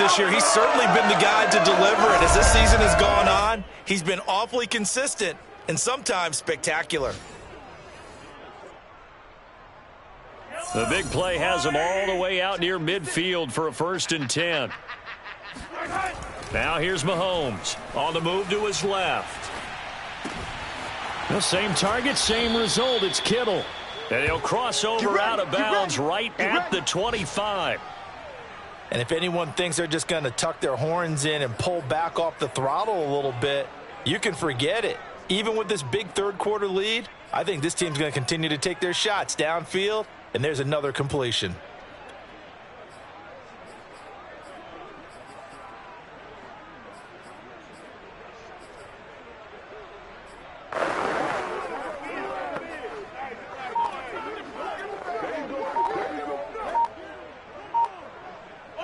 this year, he's certainly been the guy to deliver it. As this season has gone on, he's been awfully consistent and sometimes spectacular. The big play has him all the way out near midfield for a 1st and 10. Now here's Mahomes on the move to his left. The same target, same result. It's Kittle. And he'll cross over out of bounds right at the 25. And if anyone thinks they're just going to tuck their horns in and pull back off the throttle a little bit, you can forget it. Even with this big third-quarter lead, I think this team's going to continue to take their shots downfield, and there's another completion.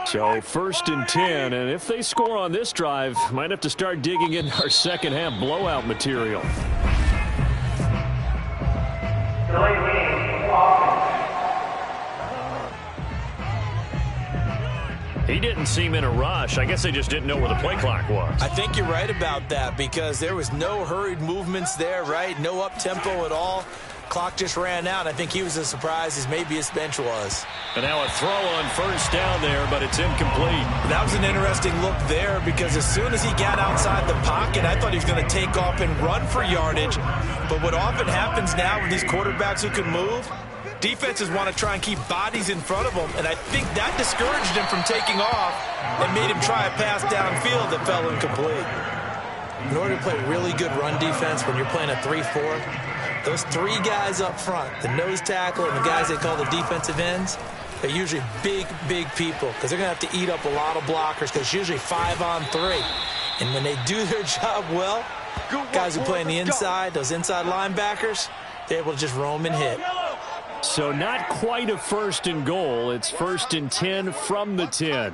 So 1st and 10, and if they score on this drive, might have to start digging in our second half blowout material. He didn't seem in a rush. I guess they just didn't know where the play clock was. I think you're right about that because there was no hurried movements there, right? No up-tempo at all. Clock just ran out. I think he was as surprised as maybe his bench was. And now a throw on 1st down there, but it's incomplete. That was an interesting look there because as soon as he got outside the pocket, I thought he was going to take off and run for yardage. But what often happens now with these quarterbacks who can move, defenses want to try and keep bodies in front of them, and I think that discouraged him from taking off and made him try a pass downfield that fell incomplete. In order to play really good run defense when you're playing a 3-4, those 3 guys up front, the nose tackle and the guys they call the defensive ends, they're usually big, big people because they're going to have to eat up a lot of blockers because it's usually 5-on-3. And when they do their job well, guys who play on the inside, those inside linebackers, they're able to just roam and hit. So not quite a 1st and goal. It's 1st and 10 from the 10.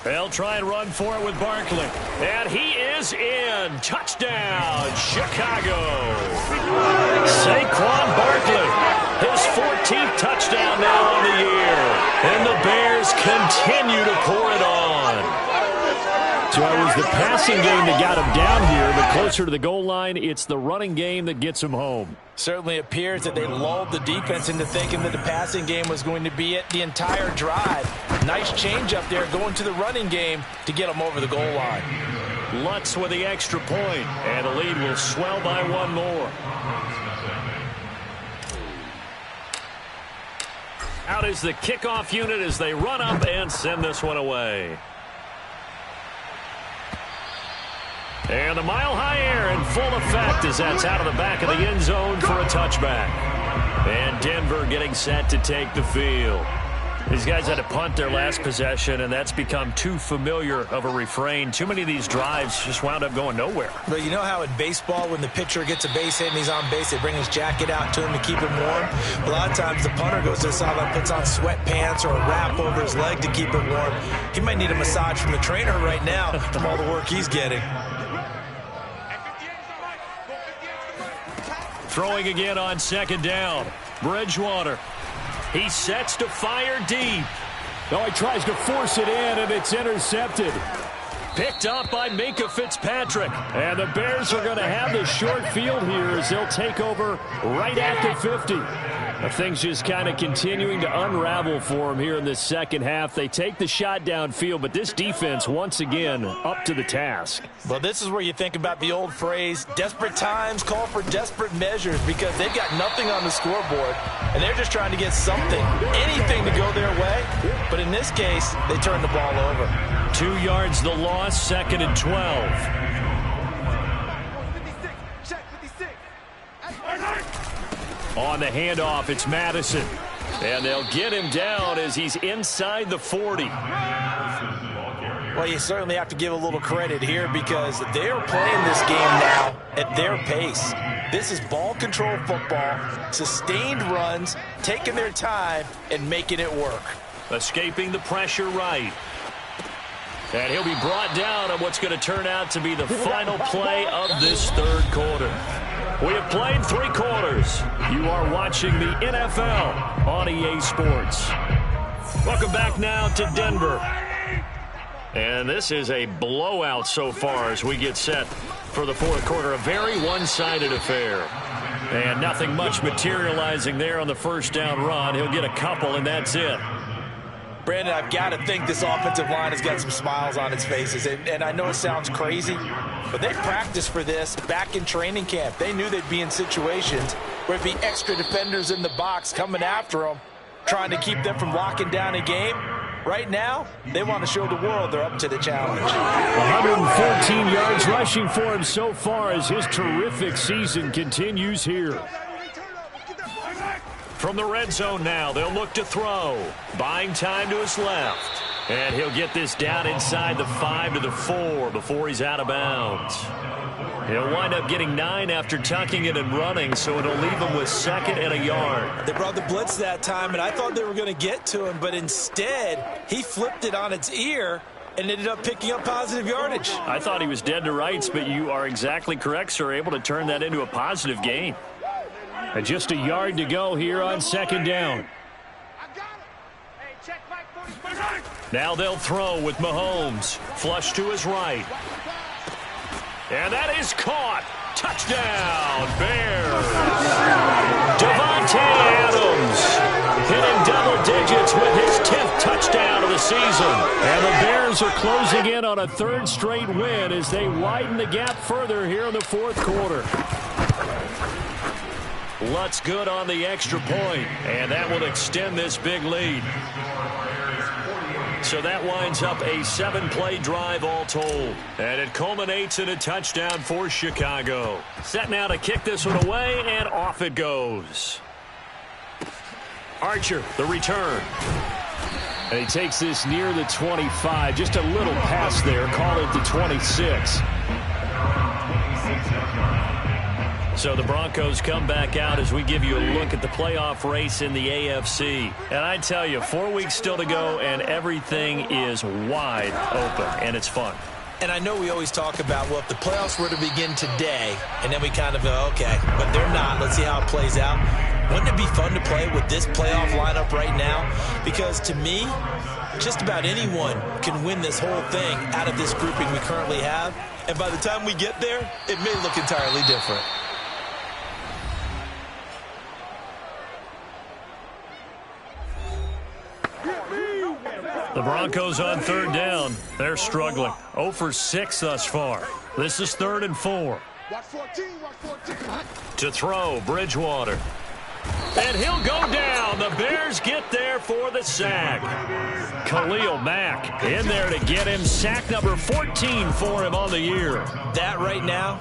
They'll try and run for it with Barkley. And he is in. Touchdown, Chicago. Saquon Barkley, his 14th touchdown now on the year. And the Bears continue to pour it on. So it was the passing game that got him down here, but closer to the goal line, it's the running game that gets him home. Certainly appears that they lulled the defense into thinking that the passing game was going to be it the entire drive. Nice change up there going to the running game to get them over the goal line. Lutz with the extra point, and the lead will swell by 1 more. Out is the kickoff unit as they run up and send this one away. And the mile-high air in full effect as that's out of the back of the end zone for a touchback. And Denver getting set to take the field. These guys had to punt their last possession, and that's become too familiar of a refrain. Too many of these drives just wound up going nowhere. But you know how in baseball, when the pitcher gets a base hit and he's on base, they bring his jacket out to him to keep him warm? A lot of times the punter goes to the sideline, puts on sweatpants or a wrap over his leg to keep it warm. He might need a massage from the trainer right now from all the work he's getting. Throwing again on 2nd down. Bridgewater. He sets to fire deep. Oh, he tries to force it in, and it's intercepted. Picked up by Minkah Fitzpatrick. And the Bears are going to have the short field here as they'll take over right at the 50. Things just kind of continuing to unravel for them here in this second half. They take the shot downfield, but this defense, once again, up to the task. Well, this is where you think about the old phrase, desperate times call for desperate measures, because they've got nothing on the scoreboard, and they're just trying to get something, anything to go their way. But in this case, they turn the ball over. 2 yards the loss, 2nd and 12. On the handoff, it's Madison. And they'll get him down as he's inside the 40. Well, you certainly have to give a little credit here because they're playing this game now at their pace. This is ball control football, sustained runs, taking their time and making it work. Escaping the pressure right. And he'll be brought down on what's going to turn out to be the final play of this third quarter. We have played 3 quarters. You are watching the NFL on EA Sports. Welcome back now to Denver. And this is a blowout so far as we get set for the fourth quarter. A very one-sided affair. And nothing much materializing there on the first down run. He'll get a couple, and that's it. Brandon, I've got to think this offensive line has got some smiles on its faces. And I know it sounds crazy, but they practiced for this back in training camp. They knew they'd be in situations where it'd be extra defenders in the box coming after them, trying to keep them from locking down a game. Right now, they want to show the world they're up to the challenge. 114 yards rushing for him so far as his terrific season continues here. From the red zone now, they'll look to throw. Buying time to his left. And he'll get this down inside the 5 to the 4 before he's out of bounds. He'll wind up getting 9 after tucking it and running, so it'll leave him with 2nd and a yard. They brought the blitz that time, and I thought they were going to get to him, but instead, he flipped it on its ear and ended up picking up positive yardage. I thought he was dead to rights, but you are exactly correct, sir, able to turn that into a positive gain. And just a yard to go here on 2nd down. Now they'll throw with Mahomes. Flush to his right. And that is caught. Touchdown, Bears. Davante Adams hitting double digits with his 10th touchdown of the season. And the Bears are closing in on a 3rd straight win as they widen the gap further here in the 4th quarter. Lutz good on the extra point, and that will extend this big lead. So that winds up a 7-play drive all told. And it culminates in a touchdown for Chicago. Set now to kick this one away, and off it goes. Archer, the return. And he takes this near the 25. Just a little pass there. Call it the 26. So the Broncos come back out as we give you a look at the playoff race in the AFC. And I tell you, 4 weeks still to go, and everything is wide open, and it's fun. And I know we always talk about, well, if the playoffs were to begin today, and then we kind of go, okay, but they're not. Let's see how it plays out. Wouldn't it be fun to play with this playoff lineup right now? Because to me, just about anyone can win this whole thing out of this grouping we currently have. And by the time we get there, it may look entirely different. The Broncos on 3rd down. They're struggling. 0 for 6 thus far. This is 3rd and 4. To throw, Bridgewater. And he'll go down. The Bears get there for the sack. Khalil Mack in there to get him. Sack number 14 for him on the year. That right now,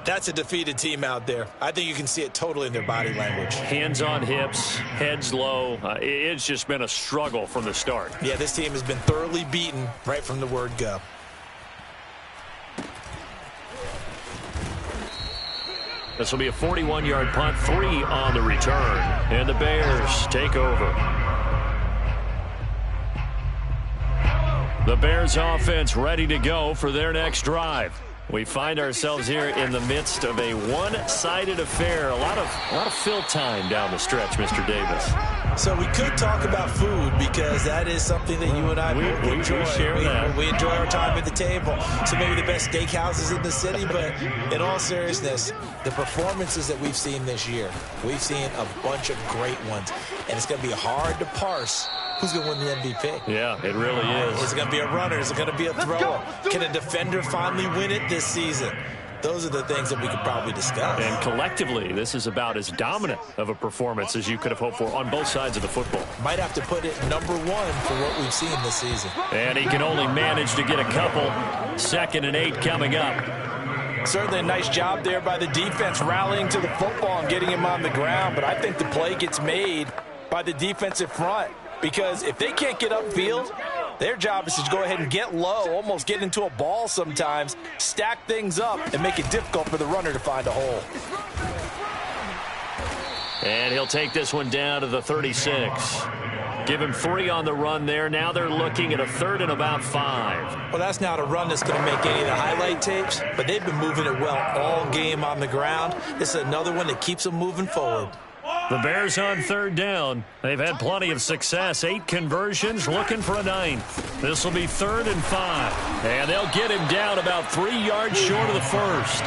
that's a defeated team out there. I think you can see it totally in their body language. Hands on hips, heads low. It's just been a struggle from the start. Yeah, this team has been thoroughly beaten right from the word go. This will be a 41-yard punt, 3 on the return. And the Bears take over. The Bears offense ready to go for their next drive. We find ourselves here in the midst of a one-sided affair. A lot of fill time down the stretch, Mr. Davis. So we could talk about food because that is something that you and I both enjoy. We share that. We enjoy our time at the table. So maybe the best steakhouses in the city, but in all seriousness, the performances that we've seen this year, we've seen a bunch of great ones. And it's going to be hard to parse who's going to win the MVP. Yeah, it really is. Is it going to be a runner? Is it going to be a thrower? Can a defender finally win it this season? Those are the things that we could probably discuss. And collectively, this is about as dominant of a performance as you could have hoped for on both sides of the football. Might have to put it number 1 for what we've seen this season. And he can only manage to get a couple. 2nd and 8 coming up. Certainly a nice job there by the defense rallying to the football and getting him on the ground. But I think the play gets made by the defensive front. Because if they can't get upfield, their job is to go ahead and get low, almost get into a ball sometimes, stack things up, and make it difficult for the runner to find a hole. And he'll take this one down to the 36. Give him 3 on the run there. Now they're looking at a 3rd and about 5. Well, that's not a run that's going to make any of the highlight tapes, but they've been moving it well all game on the ground. This is another one that keeps them moving forward. The Bears on third down. They've had plenty of success. 8 conversions, looking for a 9th. This will be 3rd and 5. And they'll get him down about 3 yards short of the first.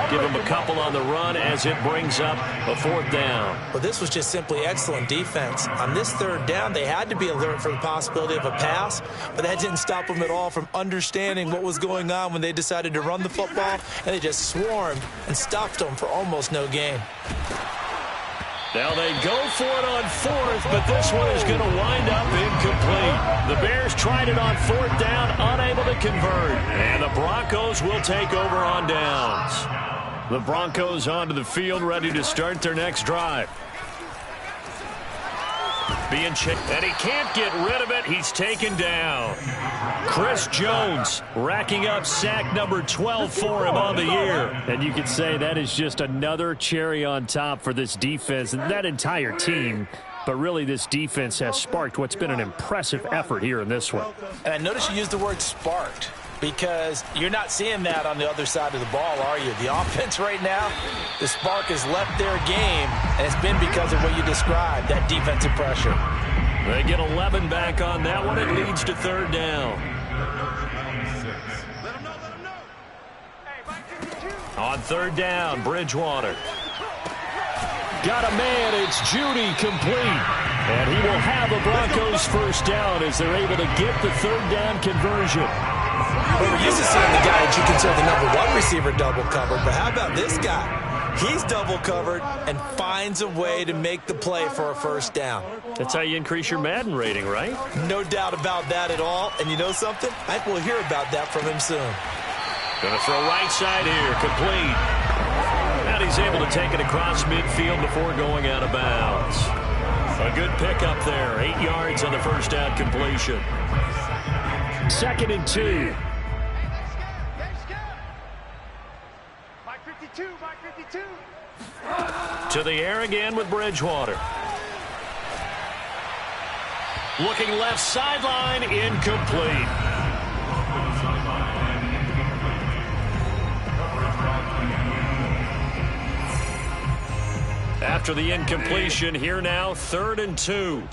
Give him a couple on the run as it brings up a 4th down. Well, this was just simply excellent defense. On this 3rd down, they had to be alert for the possibility of a pass, but that didn't stop them at all from understanding what was going on when they decided to run the football, and they just swarmed and stuffed them for almost no gain. Now they go for it on 4th, but this one is going to wind up incomplete. The Bears tried it on 4th down, unable to convert. And the Broncos will take over on downs. The Broncos onto the field, ready to start their next drive. Being checked, and he can't get rid of it. He's taken down. Chris Jones racking up sack number 12 for him on the year. And you could say that is just another cherry on top for this defense and that entire team. But really, this defense has sparked what's been an impressive effort here in this one. And I noticed you used the word sparked, because you're not seeing that on the other side of the ball, are you? The offense right now, the spark has left their game, and it's been because of what you described, that defensive pressure. They get 11 back on that one. It leads to 3rd down. On 3rd down, Bridgewater. Got a man, it's Judy, complete. And he will have a Broncos 1st down as they're able to get the 3rd down conversion. Well, we're used to seeing the guy that you consider the #1 receiver double covered, but how about this guy? He's double covered and finds a way to make the play for a 1st down. That's how you increase your Madden rating, right? No doubt about that at all. And you know something? I think we'll hear about that from him soon. Going to throw right side here, complete. And he's able to take it across midfield before going out of bounds. A good pickup there, 8 yards on the 1st down completion. 2nd and 2. To the air again with Bridgewater. Looking left sideline, incomplete. After the incompletion, here now, 3rd and 2.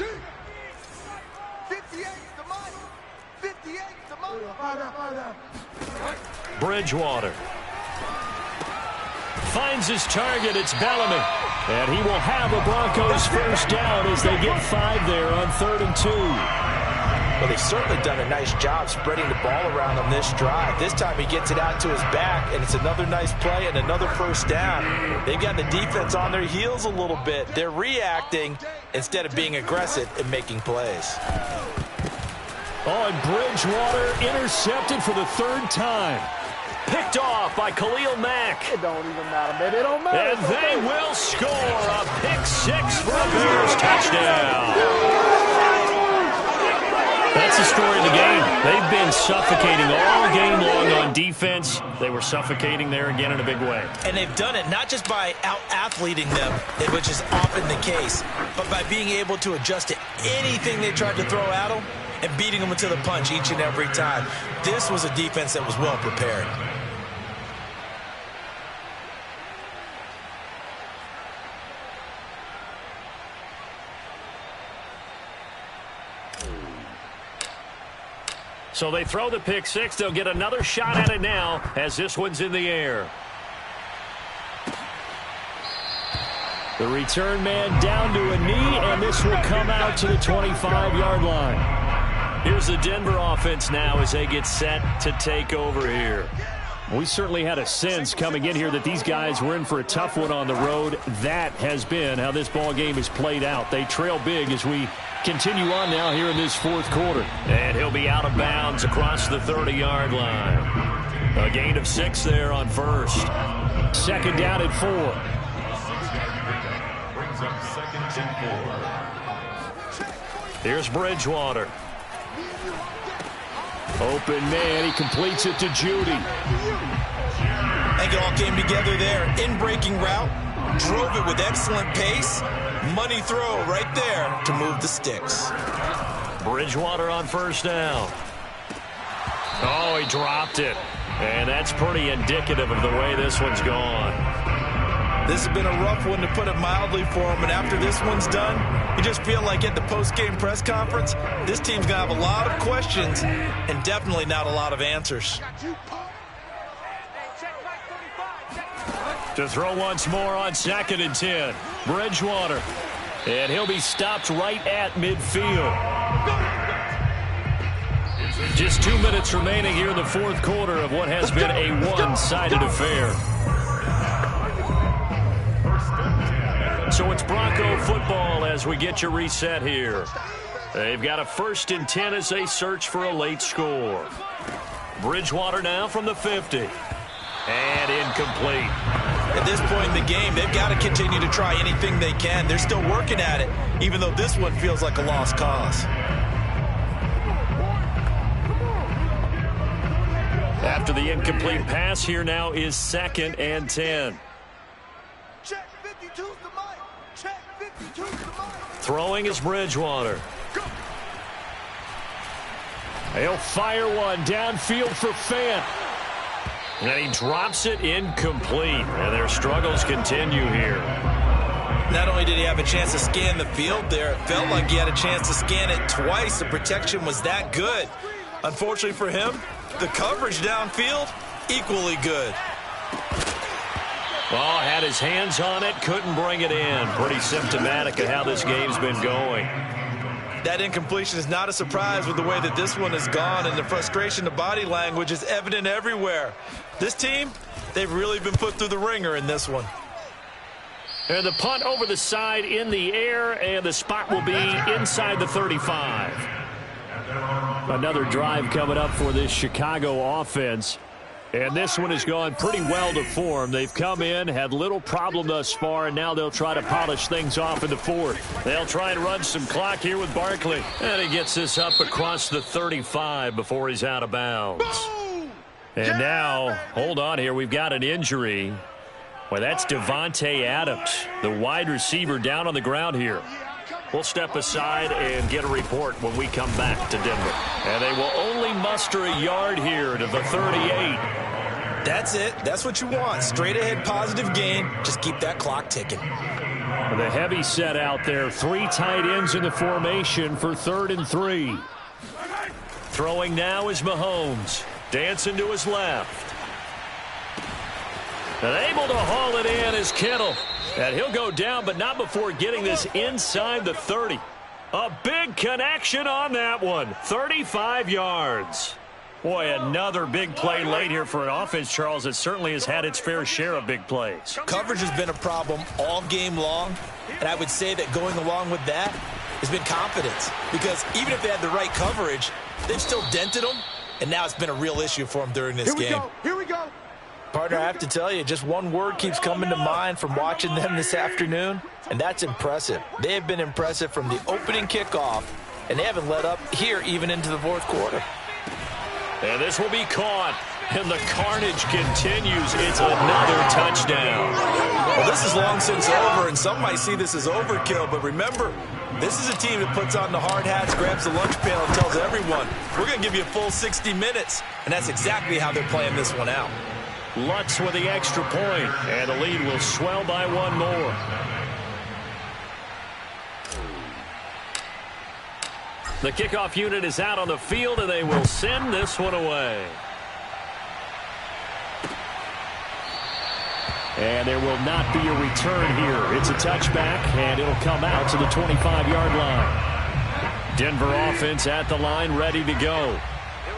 Bridgewater finds his target. It's Bellamy. And he will have a Broncos 1st down as they get 5 there on 3rd and 2. Well, they've certainly done a nice job spreading the ball around on this drive. This time he gets it out to his back, and it's another nice play and another 1st down. They've got the defense on their heels a little bit. They're reacting instead of being aggressive and making plays. Oh, and Bridgewater intercepted for the 3rd time. Picked off by Khalil Mack. It don't even matter, baby. It don't matter. And they will score a pick-6 for a Bears touchdown. That's the story of the game. They've been suffocating all game long on defense. They were suffocating there again in a big way. And they've done it not just by out-athleting them, which is often the case, but by being able to adjust to anything they tried to throw at them and beating them to the punch each and every time. This was a defense that was well prepared. So they throw the pick-6. They'll get another shot at it now as this one's in the air. The return man down to a knee, and this will come out to the 25-yard line. Here's the Denver offense now as they get set to take over here. We certainly had a sense coming in here that these guys were in for a tough one on the road. That has been how this ball game has played out. They trail big as we continue on now here in this 4th quarter. And he'll be out of bounds across the 30-yard line. A gain of 6 there on 1st. 2nd down at 4. Brings up 2nd and 4. Here's Bridgewater. Open man, he completes it to Judy. I think it all came together there. In-breaking route, drove it with excellent pace. Money throw right there to move the sticks. Bridgewater on 1st down. Oh, he dropped it. And that's pretty indicative of the way this one's gone. This has been a rough one, to put it mildly, for him. And after this one's done, you just feel like at the post-game press conference, this team's going to have a lot of questions and definitely not a lot of answers. To throw once more on 2nd and 10. Bridgewater. And he'll be stopped right at midfield. Just 2 minutes remaining here in the fourth quarter of what has been a one-sided affair. So it's Bronco football as we get you reset here. They've got a 1st and 10 as they search for a late score. Bridgewater now from the 50. And incomplete. At this point in the game, they've got to continue to try anything they can. They're still working at it, even though this one feels like a lost cause. After the incomplete pass, here now is 2nd and 10. Check 52's the mic. Check 52's the mic. Throwing is Bridgewater. He'll fire one downfield for Fant. And he drops it incomplete. And their struggles continue here. Not only did he have a chance to scan the field there, it felt like he had a chance to scan it twice. The protection was that good. Unfortunately for him, the coverage downfield, equally good. Oh, had his hands on it, couldn't bring it in. Pretty symptomatic of how this game's been going. That incompletion is not a surprise with the way that this one has gone, and the frustration, the body language is evident everywhere. This team, they've really been put through the ringer in this one. And the punt over the side in the air, and the spot will be inside the 35. Another drive coming up for this Chicago offense. And this one has gone pretty well to form. They've come in, had little problem thus far, and now they'll try to polish things off in the fourth. They'll try and run some clock here with Barkley. And he gets this up across the 35 before he's out of bounds. And now, hold on here, we've got an injury. Well, that's Devontae Adams, the wide receiver, down on the ground here. We'll step aside and get a report when we come back to Denver. And they will only muster a yard here to the 38. That's it. That's what you want. Straight ahead positive gain. Just keep that clock ticking. The heavy set out there. 3 tight ends in the formation for 3rd and 3. Throwing now is Mahomes. Dancing to his left. And able to haul it in is Kittle. And he'll go down, but not before getting this inside the 30. A big connection on that one. 35 yards. Boy, another big play late here for an offense, Charles, that certainly has had its fair share of big plays. Coverage has been a problem all game long, and I would say that going along with that has been confidence. Because even if they had the right coverage, they've still dented them, and now it's been a real issue for them during this game. Here we go. Partner, I have to tell you, just one word keeps coming to mind from watching them this afternoon, and that's impressive. They have been impressive from the opening kickoff, and they haven't let up here even into the fourth quarter. And this will be caught, and the carnage continues. It's another touchdown. Well, this is long since over, and some might see this as overkill, but remember, this is a team that puts on the hard hats, grabs the lunch pail, and tells everyone, we're going to give you a full 60 minutes, and that's exactly how they're playing this one out. Lutz with the extra point, and the lead will swell by one more. The kickoff unit is out on the field, and they will send this one away. And there will not be a return here. It's a touchback, and it'll come out to the 25-yard line. Denver offense at the line, ready to go.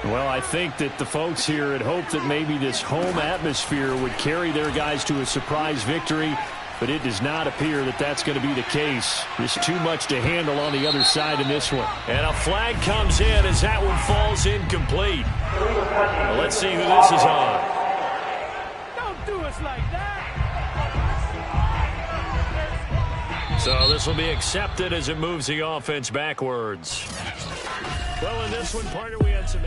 Well, I think that the folks here had hoped that maybe this home atmosphere would carry their guys to a surprise victory, but it does not appear that that's going to be the case. There's too much to handle on the other side in this one. And a flag comes in as that one falls incomplete. Well, let's see who this is on. Don't do us like that. So this will be accepted as it moves the offense backwards. Well, in this one, partner, we had some